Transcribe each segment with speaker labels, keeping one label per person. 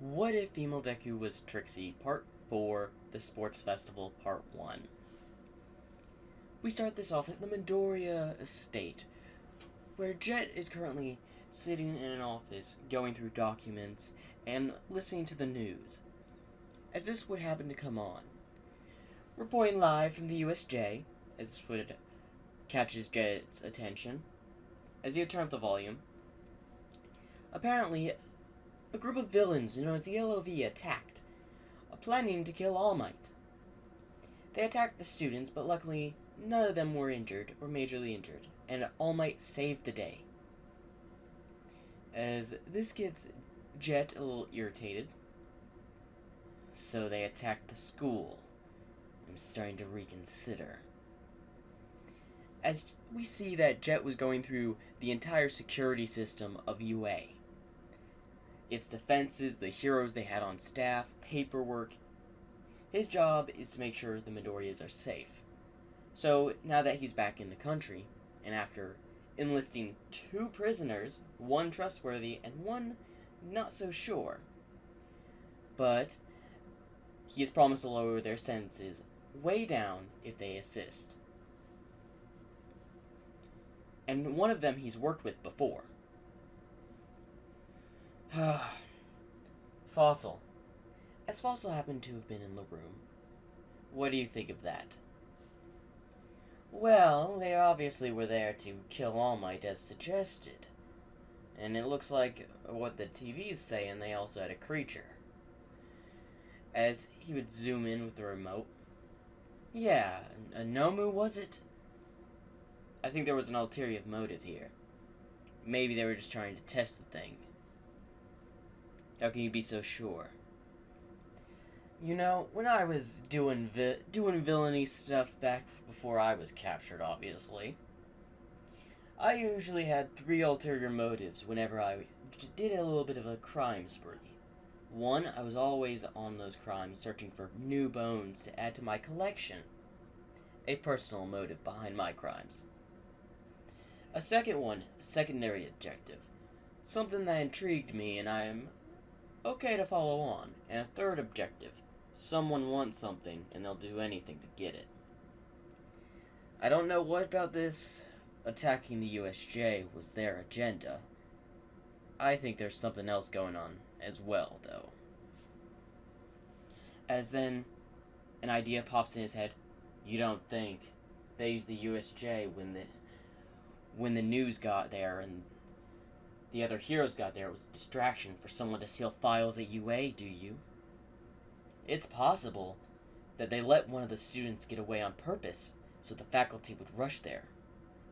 Speaker 1: What if Female Deku was Trixie, Part 4, The Sports Festival, Part 1? We start this off at the Midoriya estate, where Jet is currently sitting in an office, going through documents, and listening to the news. As this would happen to come on. Reporting live from the USJ, as this would catches Jet's attention, as he would turn up the volume. Apparently, a group of villains known as the LOV attacked, planning to kill All Might. They attacked the students, but luckily none of them were injured or majorly injured, and All Might saved the day. As this gets Jet a little irritated, so they attacked the school. I'm starting to reconsider. As we see that Jet was going through the entire security system of UA. Its defenses, the heroes they had on staff, paperwork. His job is to make sure the Midoriyas are safe. So, now that he's back in the country, and after enlisting 2 prisoners, one trustworthy and one not so sure, but he has promised to lower their sentences way down if they assist. And one of them he's worked with before. Fossil. As Fossil happened to have been in the room, what do you think of that? Well, they obviously were there to kill All Might as suggested. And it looks like what the TV's saying, they also had a creature. As he would zoom in with the remote. Yeah, a Nomu, was it? I think there was an ulterior motive here. Maybe they were just trying to test the thing. How can you be so sure? You know, when I was doing villainy stuff back before I was captured, obviously, I usually had 3 ulterior motives whenever I did a little bit of a crime spree. 1, I was always on those crimes searching for new bones to add to my collection. A personal motive behind my crimes. A second one, secondary objective. Something that intrigued me and I am okay to follow on. And a third objective. Someone wants something and they'll do anything to get it. I don't know what about this attacking the USJ was their agenda. I think there's something else going on as well, though. As then, an idea pops in his head. You don't think they used the USJ when the news got there and the other heroes got there, it was a distraction for someone to steal files at UA, do you? It's possible that they let one of the students get away on purpose so the faculty would rush there,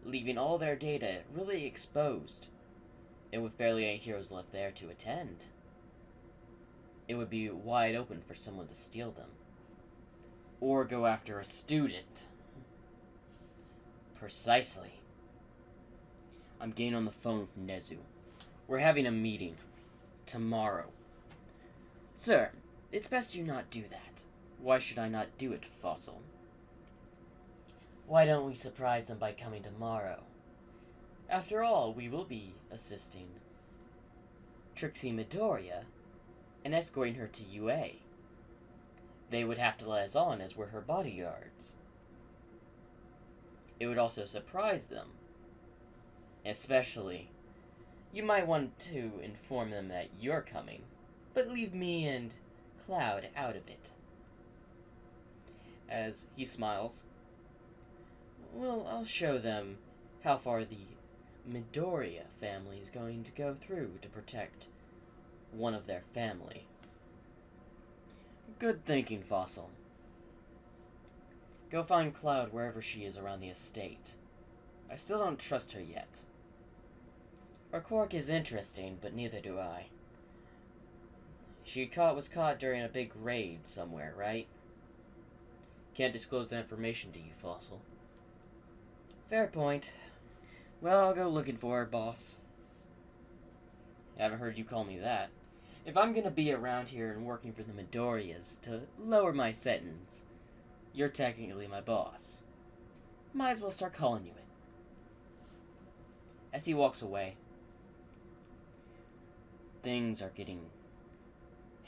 Speaker 1: leaving all their data really exposed, and with barely any heroes left there to attend. It would be wide open for someone to steal them. Or go after a student. Precisely. I'm getting on the phone with Nezu. We're having a meeting. Tomorrow. Sir, it's best you not do that. Why should I not do it, Fossil? Why don't we surprise them by coming tomorrow? After all, we will be assisting Trixie Midoriya and escorting her to UA. They would have to let us on as we're her bodyguards. It would also surprise them. Especially, you might want to inform them that you're coming, but leave me and Cloud out of it. As he smiles. Well, I'll show them how far the Midoriya family is going to go through to protect one of their family. Good thinking, Fossil. Go find Cloud wherever she is around the estate. I still don't trust her yet. Her quirk is interesting, but neither do I. She was caught during a big raid somewhere, right? Can't disclose that information to you, Fossil. Fair point. Well, I'll go looking for her, boss. Haven't heard you call me that. If I'm gonna be around here and working for the Midoriyas to lower my sentence, you're technically my boss. Might as well start calling you it. As he walks away, things are getting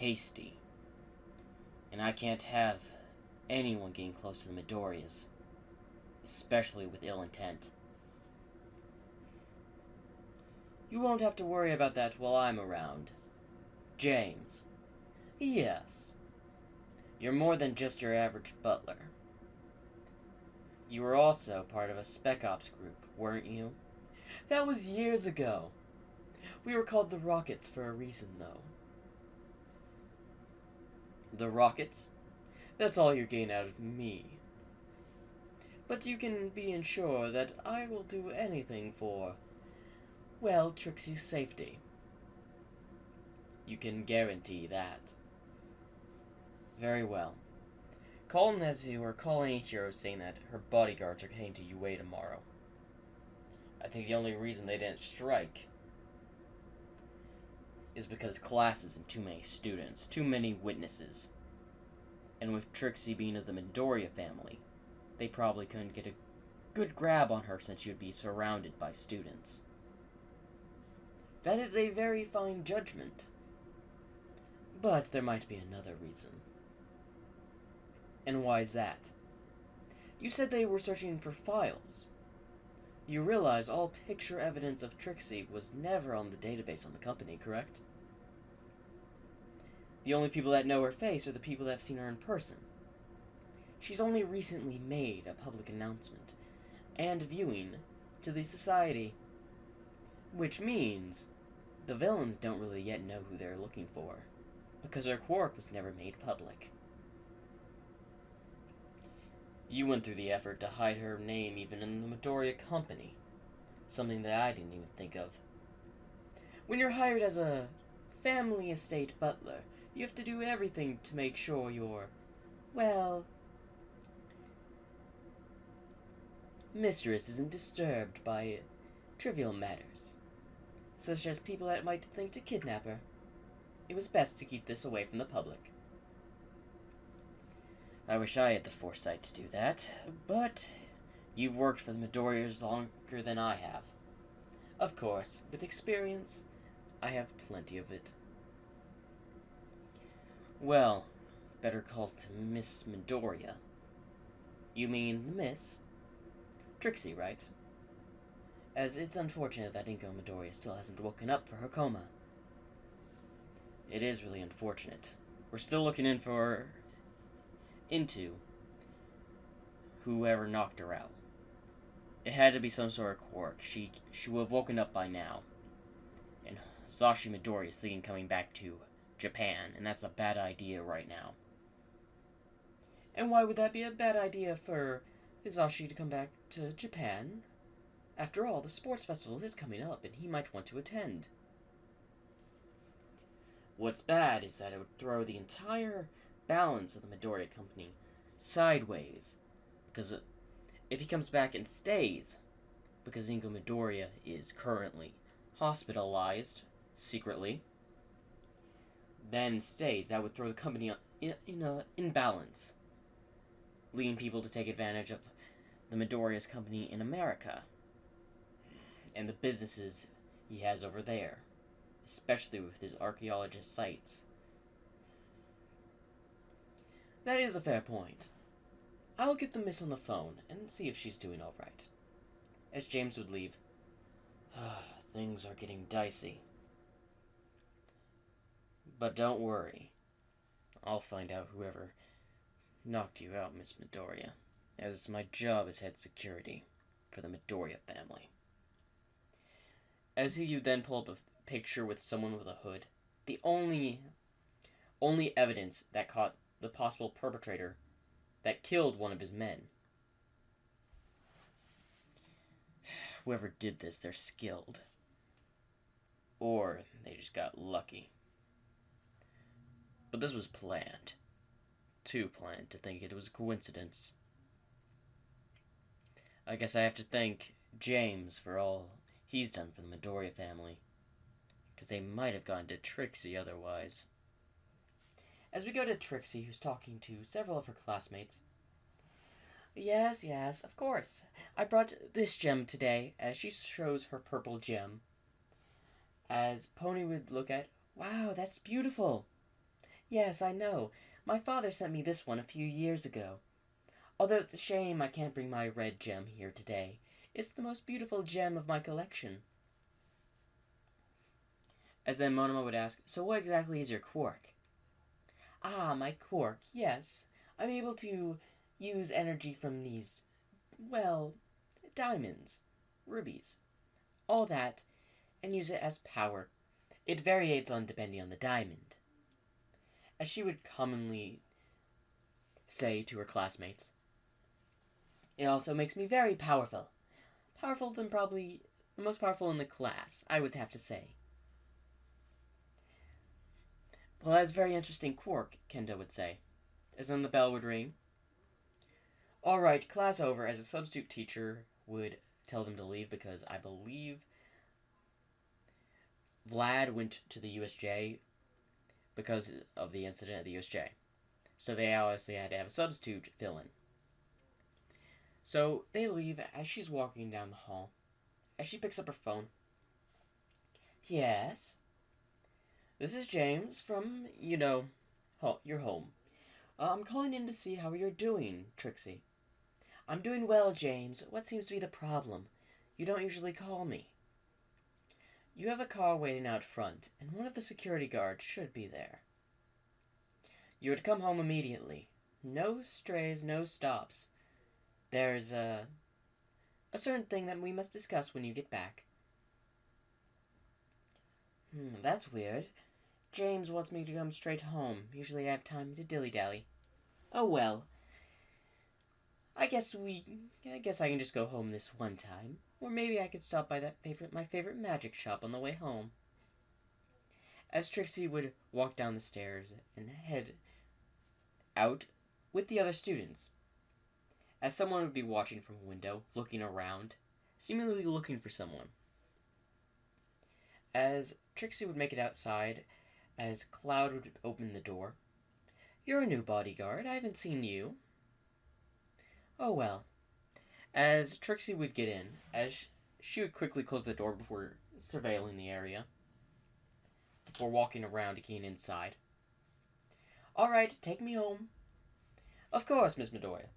Speaker 1: hasty. And I can't have anyone getting close to the Midoriyas, especially with ill intent. You won't have to worry about that while I'm around. James. Yes. You're more than just your average butler. You were also part of a Spec Ops group, weren't you? That was years ago. We were called the Rockets for a reason, though. The Rockets? That's all you're getting out of me. But you can be ensured that I will do anything for, well, Trixie's safety. You can guarantee that. Very well. Call Nezu or call any hero saying that her bodyguards are heading to UA tomorrow. I think the only reason they didn't strike is because classes and too many students, too many witnesses. And with Trixie being of the Midoriya family, they probably couldn't get a good grab on her since she would be surrounded by students. That is a very fine judgment. But there might be another reason. And why is that? You said they were searching for files. You realize all picture evidence of Trixie was never on the database on the company, correct? The only people that know her face are the people that have seen her in person. She's only recently made a public announcement and viewing to the society, which means the villains don't really yet know who they're looking for, because her quirk was never made public. You went through the effort to hide her name even in the Midoriya company, something that I didn't even think of. When you're hired as a family estate butler, you have to do everything to make sure your, well, mistress isn't disturbed by trivial matters, such as people that might think to kidnap her. It was best to keep this away from the public. I wish I had the foresight to do that, but you've worked for the Midoriyas longer than I have. Of course, with experience, I have plenty of it. Well, better call to Miss Midoriya. You mean the Miss? Trixie, right? As it's unfortunate that Inko Midoriya still hasn't woken up for her coma. It is really unfortunate. We're still looking into whoever knocked her out. It had to be some sort of quirk. She would have woken up by now. And Sashi Midoriya is thinking coming back to Japan, and that's a bad idea right now. And why would that be a bad idea for Hisashi to come back to Japan? After all, the sports festival is coming up, and he might want to attend. What's bad is that it would throw the entire balance of the Midoriya company sideways, because if he comes back and stays, because Inko Midoriya is currently hospitalized secretly, then stays, that would throw the company in a imbalance, leading people to take advantage of the Midoriya's company in America and the businesses he has over there, especially with his archaeologist sites. That is a fair point. I'll get the miss on the phone and see if she's doing all right. As James would leave, things are getting dicey. But don't worry. I'll find out whoever knocked you out, Miss Midoriya, as my job is head security for the Midoriya family. As he would then pull up a picture with someone with a hood, the only evidence that caught the possible perpetrator that killed one of his men. Whoever did this, they're skilled. Or they just got lucky. But this was planned. Too planned to think it was a coincidence. I guess I have to thank James for all he's done for the Midoriya family, because they might have gone to Trixie otherwise. As we go to Trixie, who's talking to several of her classmates. Yes, of course. I brought this gem today, as she shows her purple gem. As Pony would look at, wow, that's beautiful. Yes, I know. My father sent me this one a few years ago. Although it's a shame I can't bring my red gem here today. It's the most beautiful gem of my collection. As then Monoma would ask, so what exactly is your quirk? Ah, my quirk, yes. I'm able to use energy from these, well, diamonds, rubies, all that, and use it as power. It varies on depending on the diamond. As she would commonly say to her classmates, it also makes me very powerful. Powerful than probably the most powerful in the class, I would have to say. Well, that's a very interesting quirk, Kendo would say. As then the bell would ring. Alright, class over, as a substitute teacher would tell them to leave because I believe Vlad went to the USJ because of the incident at the USJ. So they obviously had to have a substitute fill in. So they leave as she's walking down the hall. As she picks up her phone. Yes? This is James from, your home. I'm calling in to see how you're doing, Trixie. I'm doing well, James. What seems to be the problem? You don't usually call me. You have a car waiting out front, and one of the security guards should be there. You would come home immediately. No strays, no stops. There's a certain thing that we must discuss when you get back. That's weird. James wants me to come straight home. Usually I have time to dilly-dally. Oh well. I guess I can just go home this one time. Or maybe I could stop by my favorite magic shop on the way home. As Trixie would walk down the stairs and head out with the other students. As someone would be watching from a window, looking around, seemingly looking for someone. As Trixie would make it outside, as Cloud would open the door. You're a new bodyguard. I haven't seen you. Oh well. As Trixie would get in, as she would quickly close the door before surveilling the area, before walking around again inside. Alright, take me home. Of course, Miss Midoriya.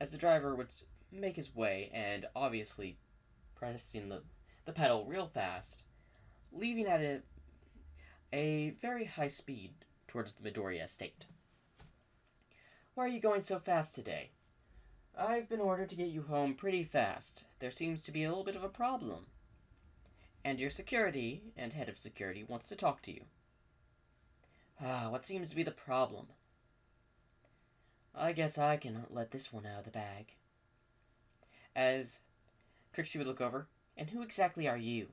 Speaker 1: As the driver would make his way, and obviously pressing the pedal real fast, leaving at a very high speed towards the Midoriya estate. Why are you going so fast today? I've been ordered to get you home pretty fast. There seems to be a little bit of a problem. And your security, and head of security, wants to talk to you. What seems to be the problem? I guess I can let this one out of the bag. As Trixie would look over, and who exactly are you?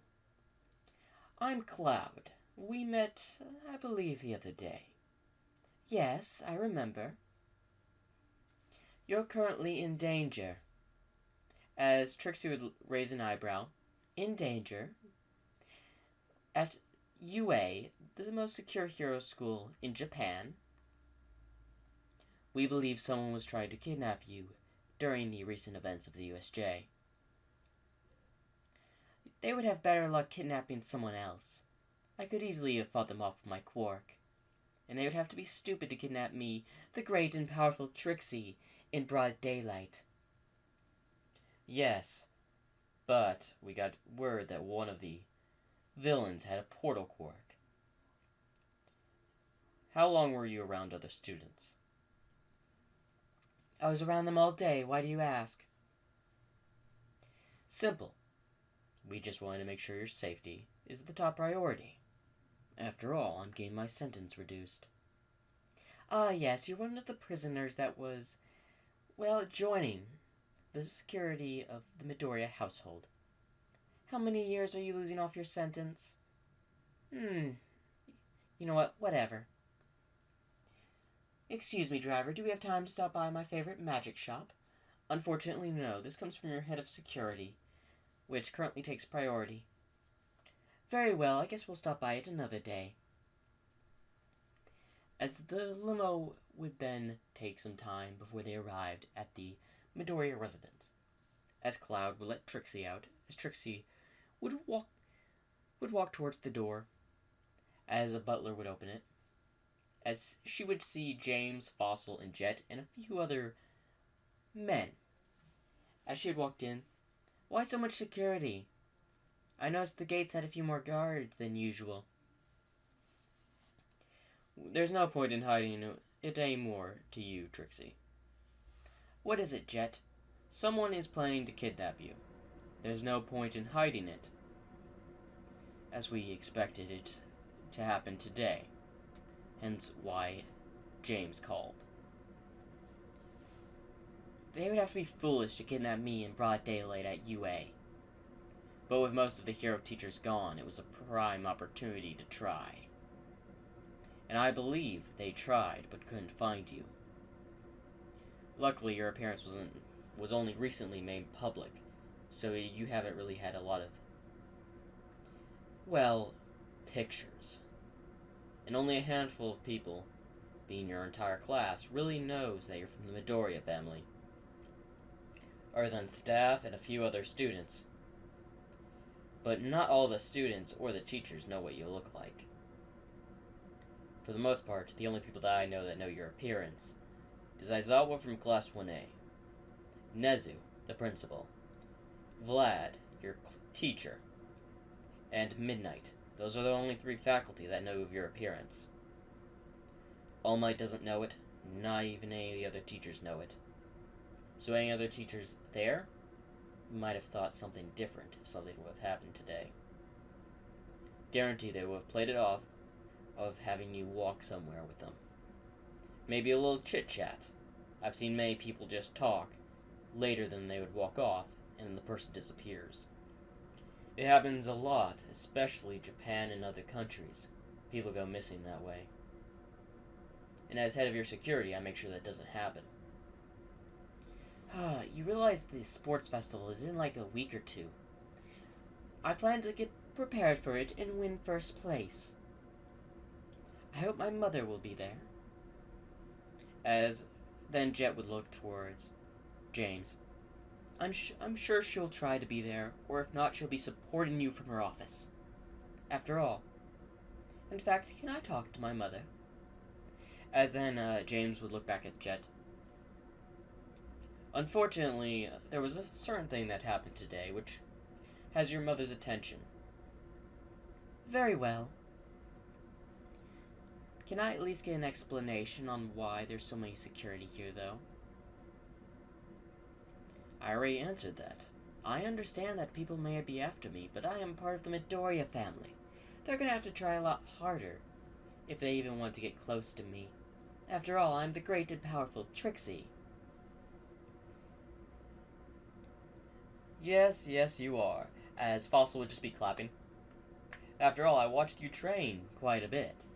Speaker 1: I'm Cloud. We met, I believe, the other day. Yes, I remember. You're currently in danger. As Trixie would raise an eyebrow. In danger? At UA, the most secure hero school in Japan. We believe someone was trying to kidnap you during the recent events of the USJ. They would have better luck kidnapping someone else. I could easily have fought them off with my quirk. And they would have to be stupid to kidnap me, the great and powerful Trixie, in broad daylight. Yes, but we got word that one of the villains had a portal quirk. How long were you around other students? I was around them all day. Why do you ask? Simple. We just wanted to make sure your safety is the top priority. After all, I'm getting my sentence reduced. Ah, yes, you're one of the prisoners that was, joining the security of the Midoriya household. How many years are you losing off your sentence? You know what? Whatever. Excuse me, driver, do we have time to stop by my favorite magic shop? Unfortunately, no. This comes from your head of security, which currently takes priority. Very well, I guess we'll stop by it another day. As the limo would then take some time before they arrived at the Midoriya residence. As Cloud would let Trixie out, as Trixie would walk towards the door, as a butler would open it. as she would see James, Fossil, and Jet, and a few other men. As she had walked in, "Why so much security? I noticed the gates had a few more guards than usual." "There's no point in hiding it anymore to you, Trixie." "What is it, Jet?" "Someone is planning to kidnap you. There's no point in hiding it, as we expected it to happen today. Hence why James called." "They would have to be foolish to kidnap me in broad daylight at UA. But with most of the hero teachers gone, it was a prime opportunity to try. And I believe they tried, but couldn't find you. Luckily, your appearance was only recently made public, so you haven't really had a lot of, well, pictures. And only a handful of people, being your entire class, really knows that you're from the Midoriya family. Other than staff and a few other students. But not all the students or the teachers know what you look like. For the most part, the only people that I know that know your appearance is Aizawa from Class 1A, Nezu, the principal, Vlad, your teacher, and Midnight. Those are the only 3 faculty that know of your appearance. All Might doesn't know it, not even any of the other teachers know it. So any other teachers there might have thought something different if something would have happened today. Guarantee they would have played it off of having you walk somewhere with them. Maybe a little chit-chat. I've seen many people just talk later than they would walk off, and the person disappears. It happens a lot, especially Japan and other countries. People go missing that way. And as head of your security, I make sure that doesn't happen. You realize the sports festival is in like a week or 2. I plan to get prepared for it and win first place. I hope my mother will be there." As then Jet would look towards James. I'm sure she'll try to be there, or if not, she'll be supporting you from her office. After all. In fact, can I talk to my mother?" As then James would look back at Jet. "Unfortunately, there was a certain thing that happened today which has your mother's attention." "Very well. Can I at least get an explanation on why there's so many security here, though?" "I already answered that. I understand that people may be after me, but I am part of the Midoriya family. They're gonna have to try a lot harder, if they even want to get close to me. After all, I'm the great and powerful Trixie." Yes, you are," as Fossil would just be clapping. "After all, I watched you train quite a bit.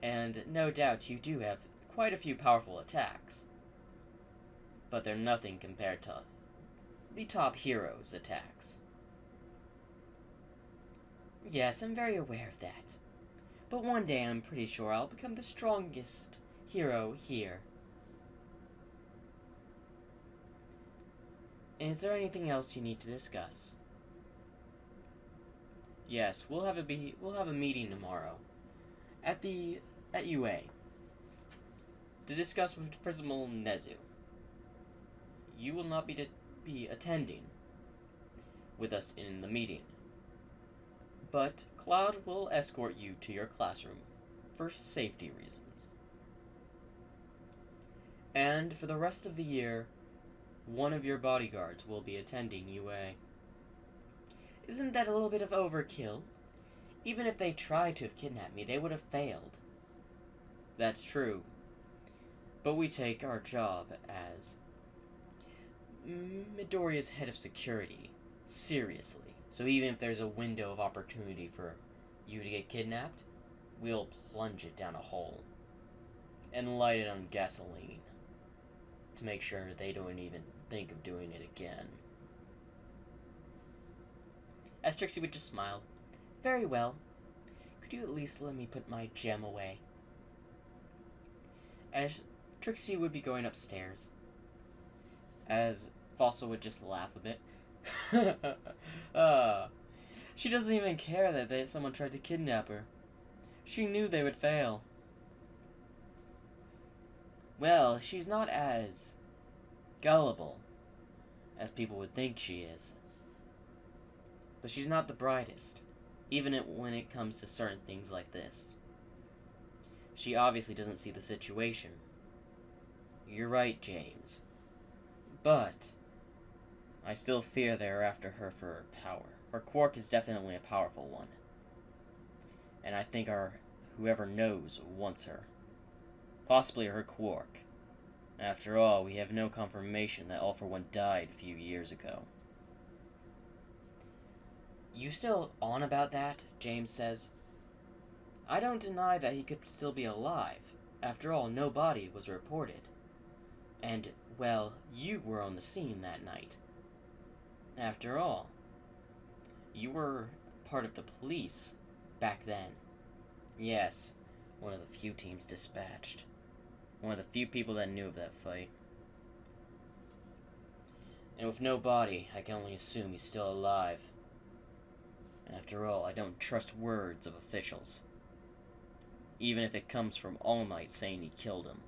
Speaker 1: And no doubt you do have quite a few powerful attacks. But they're nothing compared to the top heroes' attacks." "Yes, I'm very aware of that. But one day I'm pretty sure I'll become the strongest hero here." "Is there anything else you need to discuss?" "Yes, we'll have a meeting tomorrow at UA to discuss with Principal Nezu. You will not be attending with us in the meeting, but Cloud will escort you to your classroom for safety reasons. And for the rest of the year, one of your bodyguards will be attending UA." "Isn't that a little bit of overkill? Even if they tried to have kidnapped me, they would have failed." "That's true. But we take our job as Midoriya's head of security seriously. So even if there's a window of opportunity for you to get kidnapped, we'll plunge it down a hole and light it on gasoline to make sure they don't even think of doing it again." As Trixie would just smile. "Very well. Could you at least let me put my gem away?" As Trixie would be going upstairs, as Fossil would just laugh a bit. She doesn't even care that someone tried to kidnap her. She knew they would fail. Well, she's not as gullible as people would think she is. But she's not the brightest, even when it comes to certain things like this. She obviously doesn't see the situation. You're right, James. But I still fear they're after her for her power. Her quirk is definitely a powerful one. And I think whoever knows wants her. Possibly her quirk. After all, we have no confirmation that All For One died a few years ago. You still on about that? James says. I don't deny that he could still be alive. After all, no body was reported. And, well, you were on the scene that night. After all, you were part of the police back then. Yes, one of the few teams dispatched. One of the few people that knew of that fight. And with no body, I can only assume he's still alive. After all, I don't trust words of officials. Even if it comes from All Might saying he killed him.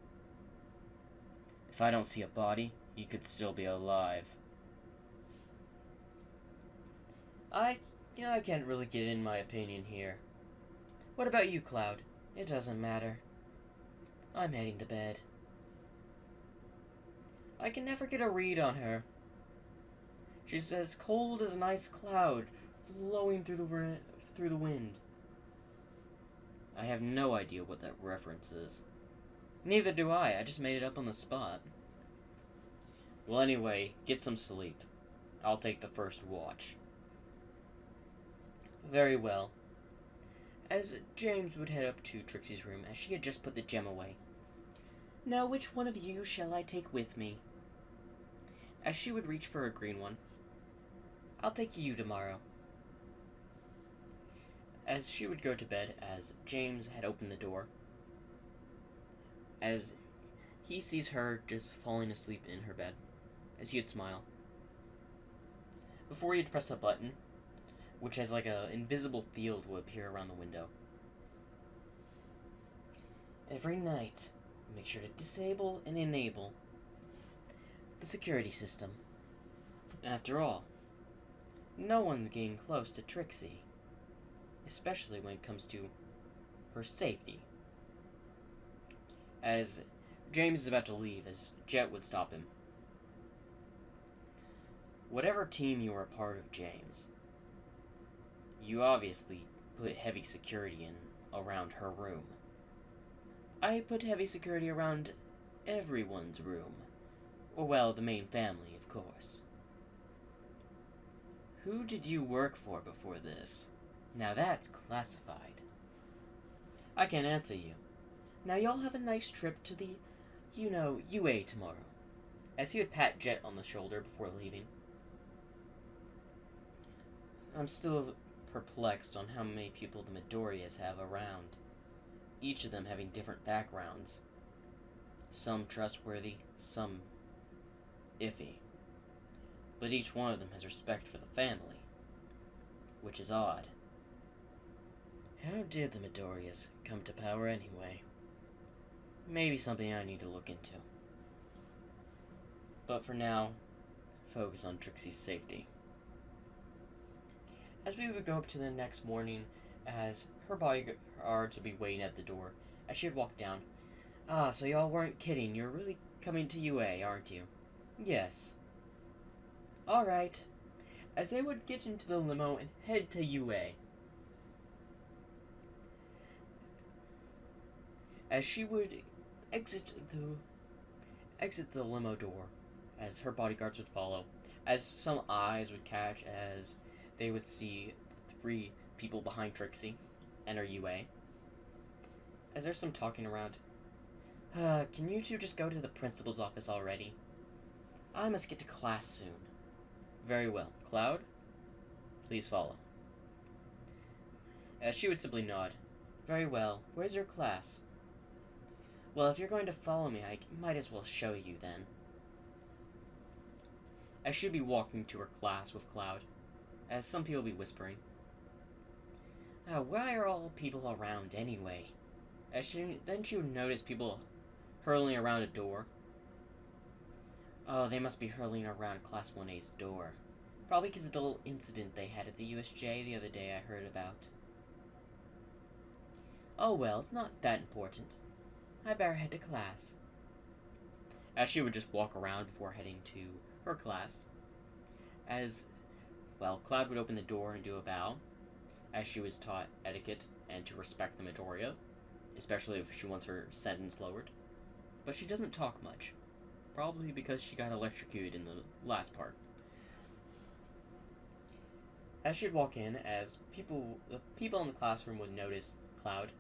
Speaker 1: If I don't see a body, he could still be alive. I can't really get in my opinion here. What about you, Cloud? It doesn't matter. I'm heading to bed. I can never get a read on her. She's as cold as an ice cloud flowing through the wind. I have no idea what that reference is. Neither do I just made it up on the spot. Well, anyway, get some sleep. I'll take the first watch. Very well. As James would head up to Trixie's room, as she had just put the gem away. Now, which one of you shall I take with me? As she would reach for a green one. I'll take you tomorrow. As she would go to bed, as James had opened the door, as he sees her just falling asleep in her bed, as he would smile. Before he'd press a button, which has like an invisible field will appear around the window. Every night, make sure to disable and enable the security system. After all, no one's getting close to Trixie, especially when it comes to her safety. As James is about to leave, as Jet would stop him. Whatever team you are a part of, James, you obviously put heavy security in around her room. I put heavy security around everyone's room. Or, well, the main family, of course. Who did you work for before this? Now that's classified. I can't answer you. Now y'all have a nice trip to the, UA tomorrow. As he would pat Jet on the shoulder before leaving. I'm still perplexed on how many people the Midoriyas have around. Each of them having different backgrounds. Some trustworthy, some iffy. But each one of them has respect for the family. Which is odd. How did the Midoriyas come to power anyway? Maybe something I need to look into. But for now, focus on Trixie's safety. As we would go up to the next morning, as her bodyguards would be waiting at the door, as she would walk down. Ah, so y'all weren't kidding. You're really coming to UA, aren't you? Yes. Alright. As they would get into the limo and head to UA. As she would exit the limo door, as her bodyguards would follow, as some eyes would catch as they would see 3 people behind Trixie enter UA. As there's some talking around. Can you two just go to the principal's office already? I must get to class soon. Very well. Cloud, please follow. As she would simply nod. Very well. Where's your class? Well, if you're going to follow me, I might as well show you then. As she'd be walking to her class with Cloud, as some people be whispering. Why are all people around anyway? Then she would notice hurling around a door. Oh, they must be hurling around Class 1A's door. Probably because of the little incident they had at the USJ the other day I heard about. Oh well, it's not that important. I better head to class. As she would just walk around before heading to her class. As, well, Cloud would open the door and do a bow, as she was taught etiquette and to respect the Midoriya, especially if she wants her sentence lowered. But she doesn't talk much, probably because she got electrocuted in the last part. As she'd walk in, the people in the classroom would notice Cloud,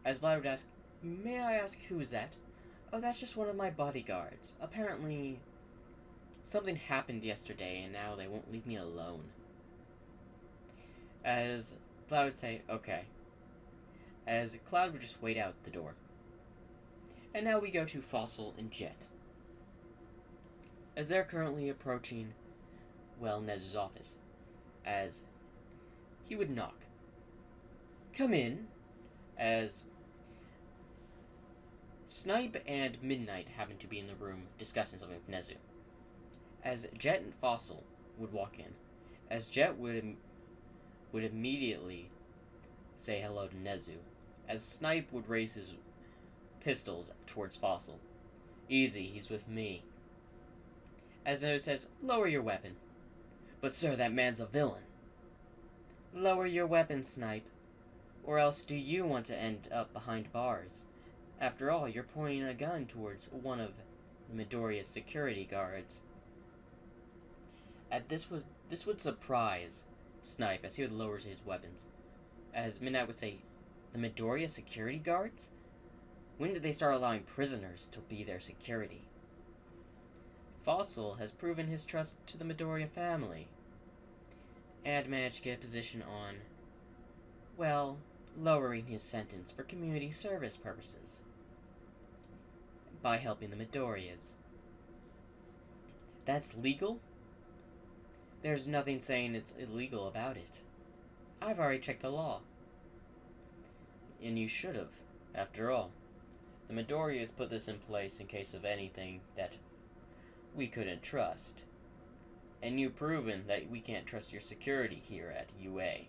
Speaker 1: as Vlad would ask, "May I ask who is that?" "Oh, that's just one of my bodyguards. Apparently, something happened yesterday and now they won't leave me alone." As Cloud would say, "Okay." As Cloud would just wait out the door. And now we go to Fossil and Jet. As they're currently approaching, well, Nezu's office. As he would knock. "Come in." As Snipe and Midnight happened to be in the room discussing something with Nezu. As Jet and Fossil would walk in. As Jet would immediately say hello to Nezu. As Snipe would raise his pistols towards Fossil. "Easy, he's with me." As Nezu says, "Lower your weapon." "But sir, that man's a villain." "Lower your weapon, Snipe. Or else do you want to end up behind bars? After all, you're pointing a gun towards one of Midoriya's security guards." This would surprise Snipe as he would lower his weapons. As Midnight would say, "The Midoriya security guards? When did they start allowing prisoners to be their security?" Fossil has proven his trust to the Midoriya family, and managed to get a position on, well, lowering his sentence for community service purposes by helping the Midoriyas. That's legal? There's nothing saying it's illegal about it. I've already checked the law. And you should have, after all. The Midoriyas put this in place in case of anything that we couldn't trust. And you've proven that we can't trust your security here at UA.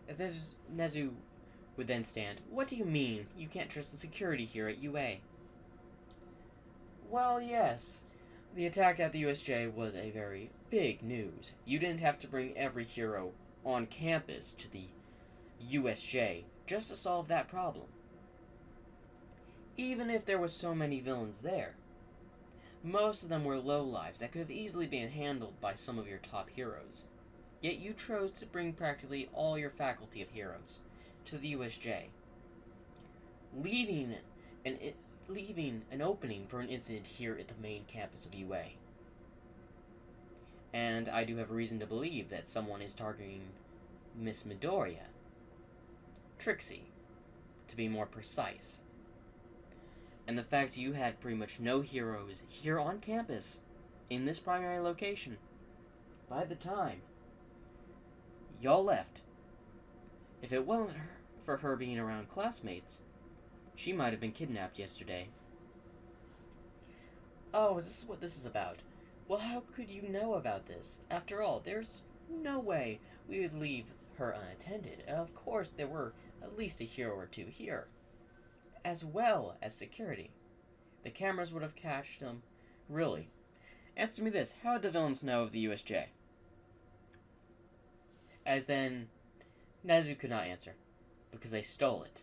Speaker 1: As Nezu would then stand, "What do you mean, you can't trust the security here at UA?" "Well, yes. The attack at the USJ was a very big news. You didn't have to bring every hero on campus to the USJ just to solve that problem. Even if there were so many villains there, most of them were lowlives that could have easily been handled by some of your top heroes. Yet you chose to bring practically all your faculty of heroes to the USJ, leaving an opening for an incident here at the main campus of UA. And I do have reason to believe that someone is targeting Miss Midoriya. Trixie, to be more precise. And the fact you had pretty much no heroes here on campus, in this primary location, by the time y'all left. If it wasn't for her being around classmates, she might have been kidnapped yesterday." "Oh, is this what this is about? Well, how could you know about this? After all, there's no way we would leave her unattended. Of course, there were at least a hero or two here, as well as security. The cameras would have catched them. Really. Answer me this, how did the villains know of the USJ?" As then, Nezu could not answer, because they stole it.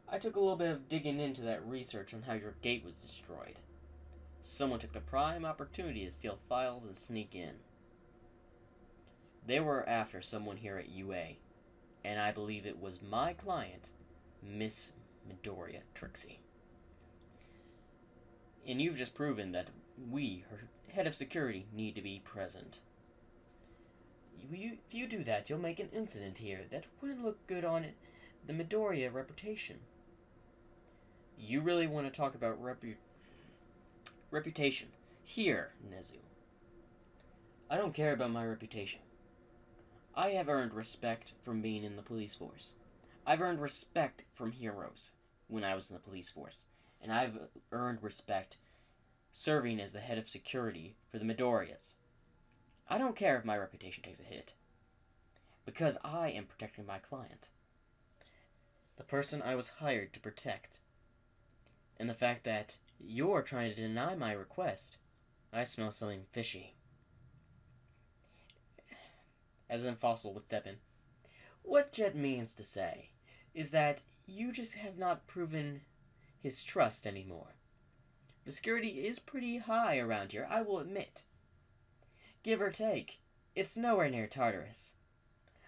Speaker 1: "I took a little bit of digging into that research on how your gate was destroyed. Someone took the prime opportunity to steal files and sneak in. They were after someone here at UA, and I believe it was my client, Miss Midoriya Trixie. And you've just proven that we, her head of security, need to be present. If you do that, you'll make an incident here that wouldn't look good on the Midoriya reputation. You really want to talk about reputation here, Nezu? I don't care about my reputation. I have earned respect from being in the police force. I've earned respect from heroes when I was in the police force. and I've earned respect serving as the head of security for the Midorias. I don't care if my reputation takes a hit, because I am protecting my client, the person I was hired to protect. And the fact that you're trying to deny my request, I smell something fishy. As in Fossil would step in. What Jet means to say is that you just have not proven his trust anymore. The security is pretty high around here, I will admit. Give or take, it's nowhere near Tartarus.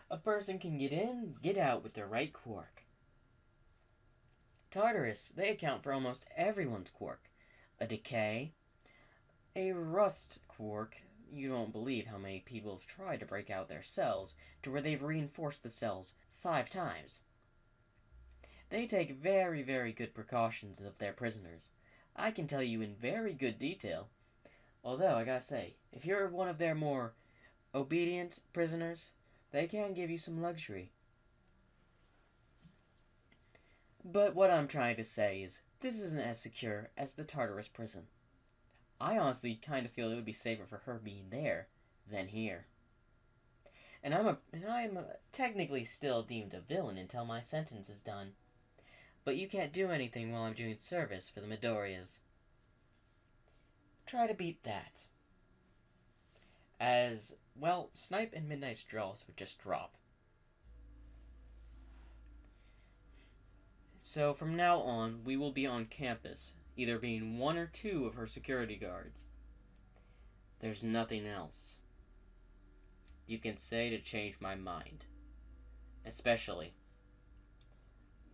Speaker 1: A person can get in, get out with the right quirk. Tartarus, they account for almost everyone's quirk. A decay, a rust quirk. You don't believe how many people have tried to break out their cells to where they've reinforced the cells 5 times. They take very, very good precautions of their prisoners. I can tell you in very good detail. Although, I gotta say, if you're one of their more obedient prisoners, they can give you some luxury. But what I'm trying to say is, this isn't as secure as the Tartarus prison. I honestly kind of feel it would be safer for her being there than here. And I'm technically still deemed a villain until my sentence is done. But you can't do anything while I'm doing service for the Midorias. Try to beat that. As, well, Snipe and Midnight's jaws would just drop. So from now on, we will be on campus, either being 1 or 2 of her security guards. There's nothing else you can say to change my mind. Especially,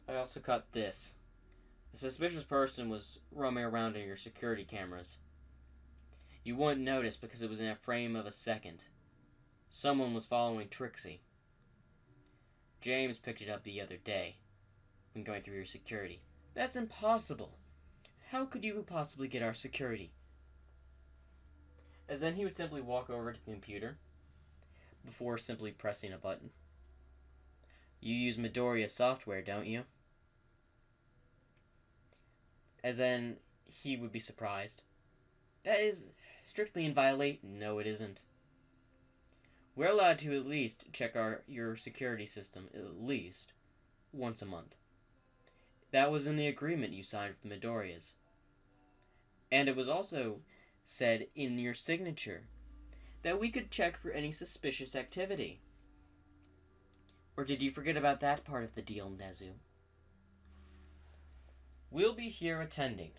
Speaker 1: I also caught this. A suspicious person was roaming around in your security cameras. You wouldn't notice because it was in a frame of a second. Someone was following Trixie. James picked it up the other day when going through your security. That's impossible. How could you possibly get our security? As then he would simply walk over to the computer before simply pressing a button. You use Midoriya software, don't you? As then he would be surprised. That is strictly in violation. No, it isn't. We're allowed to at least check your security system at least once a month. That was in the agreement you signed with the Midoriyas. And it was also said in your signature that we could check for any suspicious activity. Or did you forget about that part of the deal, Nezu? We'll be here attending,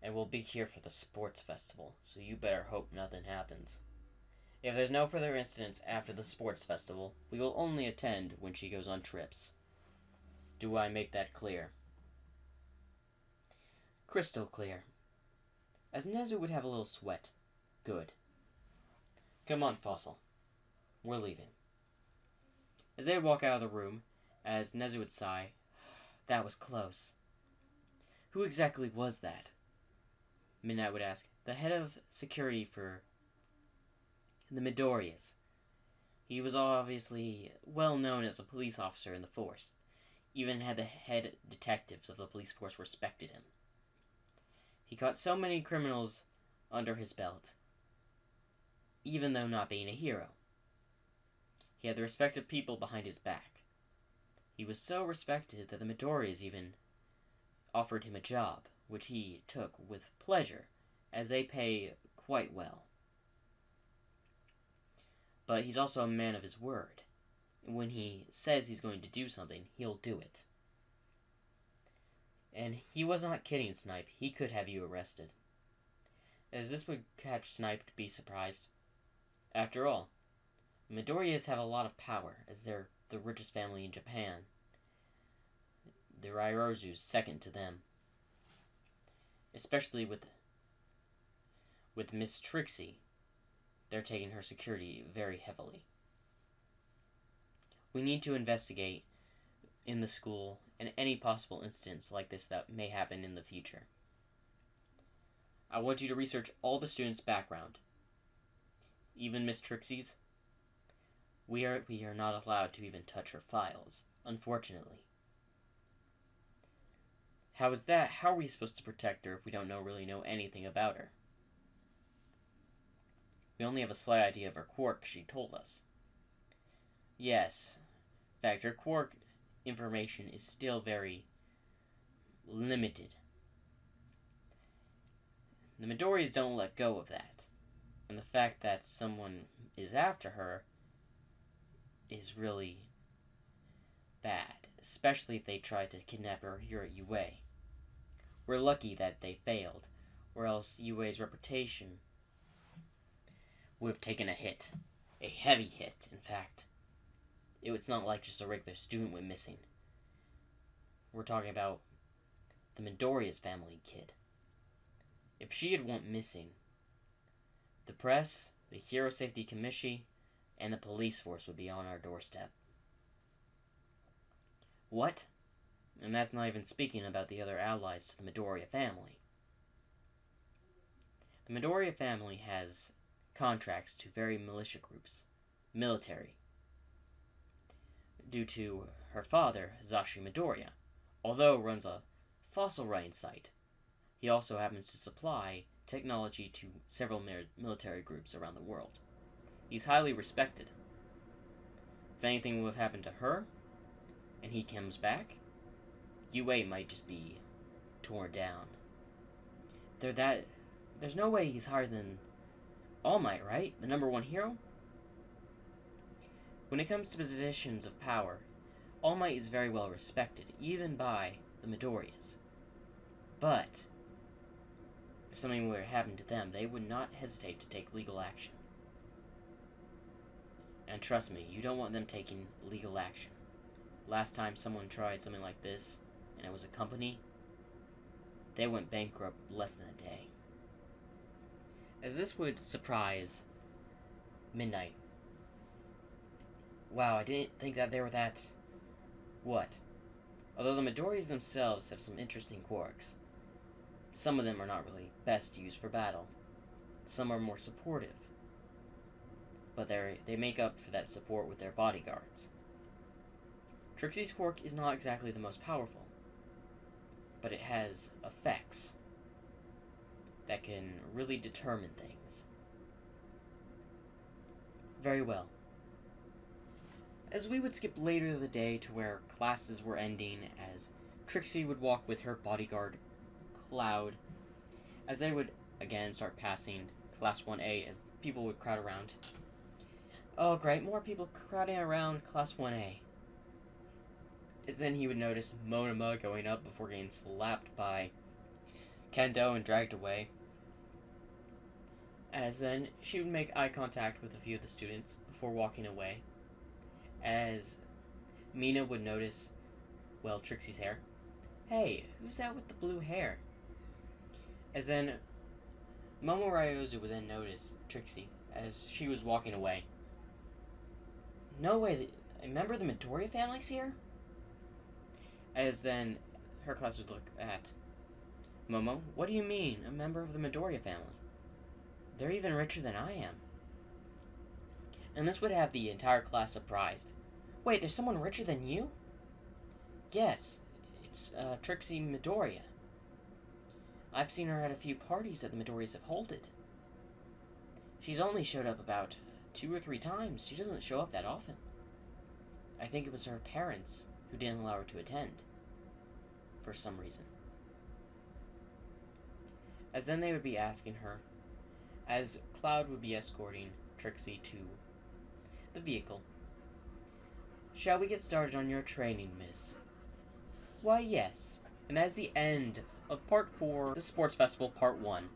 Speaker 1: and we'll be here for the sports festival, so you better hope nothing happens. If there's no further incidents after the sports festival, we will only attend when she goes on trips. Do I make that clear? Crystal clear. As Nezu would have a little sweat. Good. Come on, Fossil. We're leaving. As they would walk out of the room, as Nezu would sigh, that was close. Who exactly was that? Midnight would ask. The head of security for the Midoriyas. He was obviously well known as a police officer in the force. Even had the head detectives of the police force respected him. He caught so many criminals under his belt, even though not being a hero. He had the respect of people behind his back. He was so respected that the Midoriyas even offered him a job, which he took with pleasure, as they pay quite well. But he's also a man of his word. When he says he's going to do something, he'll do it. And he was not kidding, Snipe. He could have you arrested. As this would catch Snipe to be surprised. After all, Midoriyas have a lot of power, as they're the richest family in Japan. The Rairozu's second to them. Especially with Miss Trixie. They're taking her security very heavily. We need to investigate in the school and any possible incidents like this that may happen in the future. I want you to research all the students' background. Even Miss Trixie's. We are not allowed to even touch her files, unfortunately. How is that? How are we supposed to protect her if we don't really know anything about her? We only have a slight idea of her quirk, she told us. Yes. In fact, her quirk information is still very limited. The Midori's don't let go of that. And the fact that someone is after her is really bad, especially if they try to kidnap her here at UA. We're lucky that they failed, or else UA's reputation would have taken a hit. A heavy hit, in fact. It's not like just a regular student went missing. We're talking about the Midoriya's family kid. If she had went missing, the press, the Hero Safety Commission, and the police force would be on our doorstep. What? And that's not even speaking about the other allies to the Midoriya family. The Midoriya family has contracts to very militia groups, military, due to her father, Zashi Midoriya, although runs a fossil writing site. He also happens to supply technology to several military groups around the world. He's highly respected. If anything would have happened to her, and he comes back, UA might just be torn down. There's no way he's higher than All Might, right? The number one hero? When it comes to positions of power, All Might is very well respected, even by the Midoriyas. But if something were to happen to them, they would not hesitate to take legal action. And trust me, you don't want them taking legal action. Last time someone tried something like this, and it was a company, they went bankrupt less than a day. As this would surprise Midnight. Wow, I didn't think that they were that... What? Although the Midoriyas themselves have some interesting quirks. Some of them are not really best used for battle. Some are more supportive. But they make up for that support with their bodyguards. Trixie's quirk is not exactly the most powerful, but it has effects that can really determine things. Very well. As we would skip later in the day to where classes were ending, as Trixie would walk with her bodyguard, Cloud, as they would again start passing Class 1A as people would crowd around. Oh great, more people crowding around Class 1A. As then he would notice Monoma going up before getting slapped by Kendo and dragged away. As then she would make eye contact with a few of the students before walking away. As Mina would notice, well, Trixie's hair. Hey, who's that with the blue hair? As then Momo Ryozu would then notice Trixie as she was walking away. No way, a member of the Midoriya family's here? As then her class would look at Momo. What do you mean, a member of the Midoriya family? They're even richer than I am. And this would have the entire class surprised. Wait, there's someone richer than you? Yes, it's Trixie Midoriya. I've seen her at a few parties that the Midoriyas have holded. She's only showed up about 2 or 3 times. She doesn't show up that often. I think it was her parents who didn't allow her to attend. For some reason. As then they would be asking her, as Cloud would be escorting Trixie to the vehicle. Shall we get started on your training, miss? Why, yes. And that is the end of Part 4, the Sports Festival Part 1.